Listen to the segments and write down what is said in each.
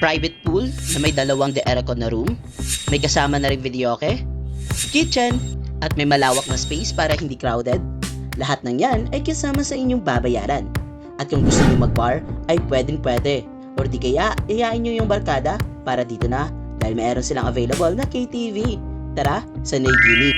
Private pool na may dalawang de-aircon na room, may kasama na rin videoke, kitchen, at may malawak na space para hindi crowded. Lahat ng yan ay kasama sa inyong babayaran. At kung gusto nyo mag-bar, ay pwedeng-pwede. Or di kaya, iyayain nyo yung barkada para dito na dahil mayroon silang available na KTV. Tara, sa Nagini.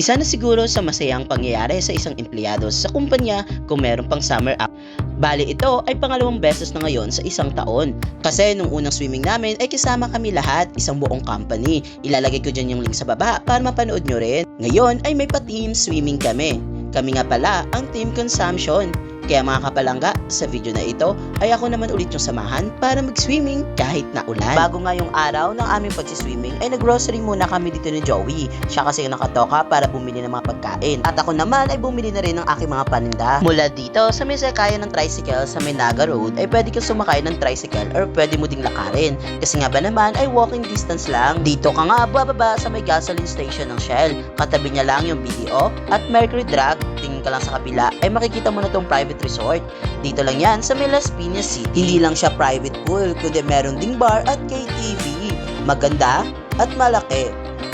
Isa na siguro sa masayang pangyayari sa isang empleyado sa kumpanya kung meron pang summer up. Bali ito ay pangalawang beses na ngayon sa isang taon. Kasi nung unang swimming namin ay kasama kami lahat, isang buong company. Ilalagay ko dyan yung link sa baba para mapanood nyo rin. Ngayon ay may pa-team swimming kami. Kami nga pala ang team consumption. Kaya mga kapalangga, sa video na ito ay ako naman ulit yung samahan para mag-swimming kahit na ulan. Bago nga yung araw ng aming pag-swimming ay nag-grocery muna kami dito ni Joey. Siya kasi yung nakatoka para bumili ng mga pagkain. At ako naman ay bumili na rin ng aking mga paninda. Mula dito sa may sakayan ng tricycle sa may Naga Road ay pwede kang sumakay ng tricycle or pwede mo ding lakarin. Kasi nga ba naman ay walking distance lang. Dito ka nga bababa sa may gasoline station ng Shell. Katabi niya lang yung BDO at Mercury Drug. Tingin ka lang sa kabila ay makikita mo na tong private resort. Dito lang yan sa may Las Piñas City. Hindi lang siya private pool, kundi meron ding bar at KTV. Maganda at malaki.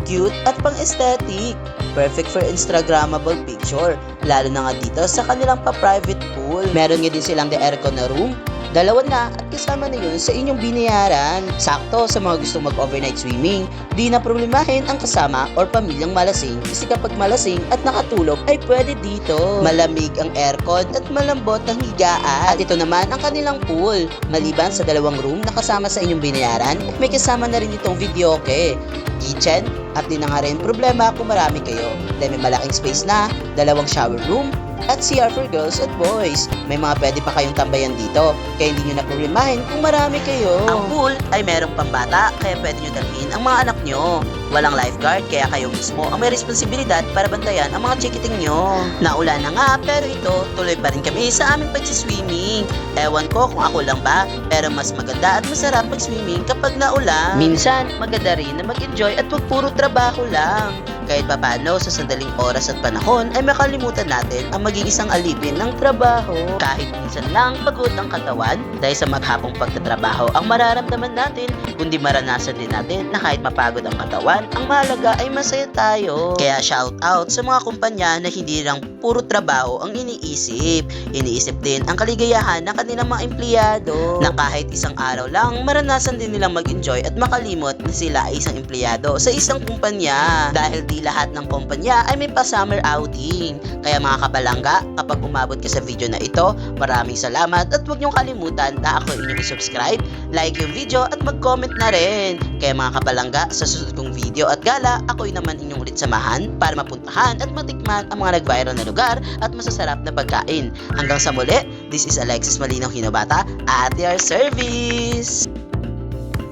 Cute at pang-aesthetic. Perfect for Instagrammable picture. Lalo na nga dito sa kanilang pa-private pool. Meron nga din silang de-aircon na room. Dalawa na at kasama na yun sa inyong binayaran. Sakto sa mga gustong mag-overnight swimming. Di na problemahin ang kasama or pamilyang malasing kasi kapag malasing at nakatulog ay pwede dito. Malamig ang aircon at malambot ang higaan. At ito naman ang kanilang pool. Maliban sa dalawang room na kasama sa inyong binayaran, may kasama na rin itong videoke, kitchen, at di na nga rin problema kung marami kayo. Dahil may malaking space na, dalawang shower room, at CR for girls at boys. May mga pwede pa kayong tambayan dito, kaya hindi nyo na problemahin kung marami kayo. Ang pool ay merong pambata, kaya pwede nyo dalhin ang mga anak nyo. Walang lifeguard, kaya kayo mismo ang may responsibilidad para bantayan ang mga chikiting nyo. Naulan na nga, pero ito, tuloy pa rin kami sa aming pag-swimming. Ewan ko kung ako lang ba, pero mas maganda at masarap pag-swimming kapag naulan. Minsan, maganda rin na mag-enjoy at wag puro trabaho lang. Kahit papano sa sandaling oras at panahon ay makalimutan natin ang maging isang alipin ng trabaho. Kahit minsan lang pagod ang katawan dahil sa maghapong pagtatrabaho ang mararamdaman natin, kundi maranasan din natin na kahit mapagod ang katawan, ang mahalaga ay masaya tayo. Kaya shout out sa mga kumpanya na hindi lang puro trabaho ang iniisip. Iniisip din ang kaligayahan ng kanilang mga empleyado na kahit isang araw lang maranasan din nilang mag-enjoy at makalimot na sila ay isang empleyado sa isang kumpanya. Dahil di lahat ng kumpanya ay may pa-summer outing. Kaya mga kapalangga, kapag umabot ka sa video na ito, maraming salamat at huwag niyong kalimutan na ako inyong i-subscribe, like yung video at mag-comment na rin. Kaya mga kapalangga, sa susunod kong video at gala, ako'y naman inyong ulit samahan para mapuntahan at matikman ang mga nag-viral na lugar at masasarap na pagkain. Hanggang sa muli, this is Alexis Malinaw Hinobata at your service!